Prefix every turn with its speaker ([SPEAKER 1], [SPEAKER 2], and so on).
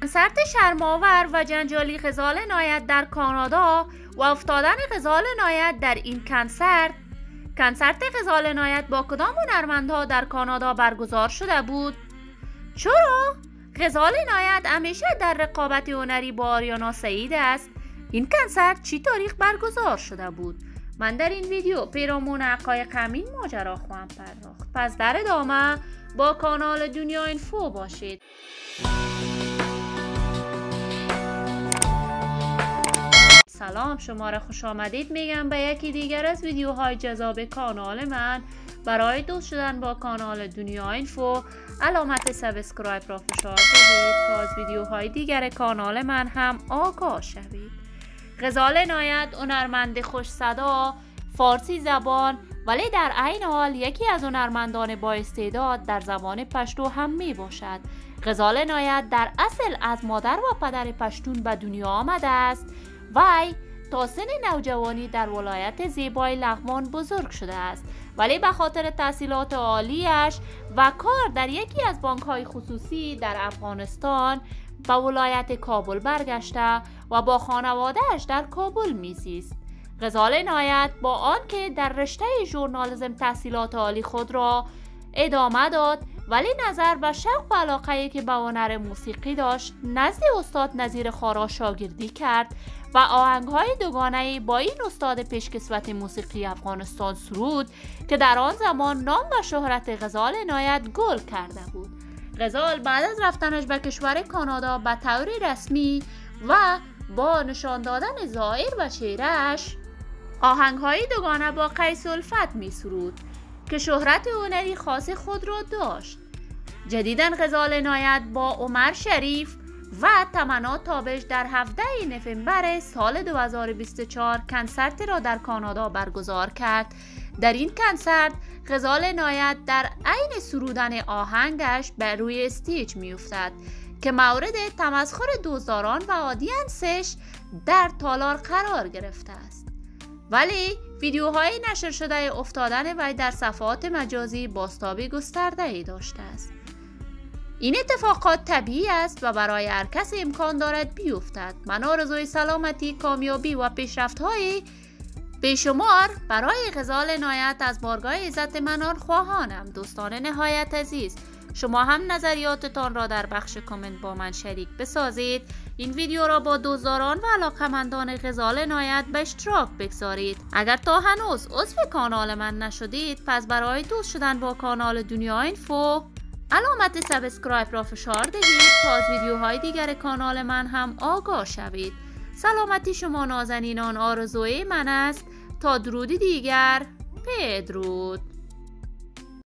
[SPEAKER 1] کنسرت شرم‌آور و جنجالی غزال عنایت در کانادا و افتادن غزال عنایت در این کنسرت غزال عنایت با کدام هنرمندها در کانادا برگزار شده بود؟ چرا؟ غزال عنایت همیشه در رقابت هنری با آریانا سعید است. این کنسرت چی تاریخ برگزار شده بود؟ من در این ویدیو پیرامون حقایق همین ماجرا خواهم پرداخت. پس در ادامه با کانال دنیا اینفو باشید. سلام، شما را خوش آمدید میگم به یکی دیگر از ویدیوهای جذاب کانال من. برای دوست شدن با کانال دنیا اینفو علامت سابسکرایب را فشار بدید تا از ویدیوهای دیگر کانال من هم آگاه شوید. غزال عنایت هنرمند خوش صدا، فارسی زبان ولی در عین حال یکی از هنرمندان با استعداد در زبان پشتو هم می باشد. غزال عنایت در اصل از مادر و پدر پشتون به دنیا آمده است. وی تا سن نوجوانی در ولایت زیبای لغمان بزرگ شده است، ولی به خاطر تحصیلات عالیش و کار در یکی از بانک‌های خصوصی در افغانستان به ولایت کابل برگشته و با خانواده‌اش در کابل میزیست. غزال عنایت با آنکه در رشته ژورنالیسم تحصیلات عالی خود را ادامه داد، ولی نظر به شوق و علاقه‌ای که به هنر موسیقی داشت نزد استاد نظیر خارا شاگردی کرد و آهنگ‌های دوگانه‌ای با این استاد پیشکسوت موسیقی افغانستان سرود که در آن زمان نام و شهرت غزال عنایت گل کرده بود. غزال بعد از رفتنش به کشور کانادا به طور رسمی و با نشان دادن ظاهر و چهره‌اش آهنگ‌های دوگانه با قیس الفت می‌سرود که شهرت هنری خاص خود را داشت. جدیداً غزال عنایت با عمر شریف و تمنا تابش در 17 نوامبر سال 2024 کنسرت را در کانادا برگزار کرد. در این کنسرت غزال عنایت در عین سرودن آهنگش بر روی استیج میافتد که مورد تمسخر دوستداران و آدینسش در تالار قرار گرفته است. ولی ویدیوهای نشر شده افتادن وی در صفحات مجازی بازتاب گسترده ای داشته است. این اتفاقات طبیعی است و برای هر کس امکان دارد بیفتد. من آرزوی سلامتی، کامیابی و پیشرفت‌های بیشمار برای غزال عنایت از بارگاه عزت منان خواهانم. دوستان نهایت عزیز، شما هم نظریاتتان را در بخش کامنت با من شریک بسازید. این ویدیو را با دوستداران و علاقه‌مندان غزال عنایت به اشتراک بگذارید. اگر تا هنوز عضو کانال من نشدید، پس برای دوست شدن با کانال دنیا اینفو علامت سابسکرایب را فشار دهید تا از ویدیوهای دیگر کانال من هم آگاه شوید. سلامتی شما نازنینان آرزوی من است. تا درودی دیگر، بدرود.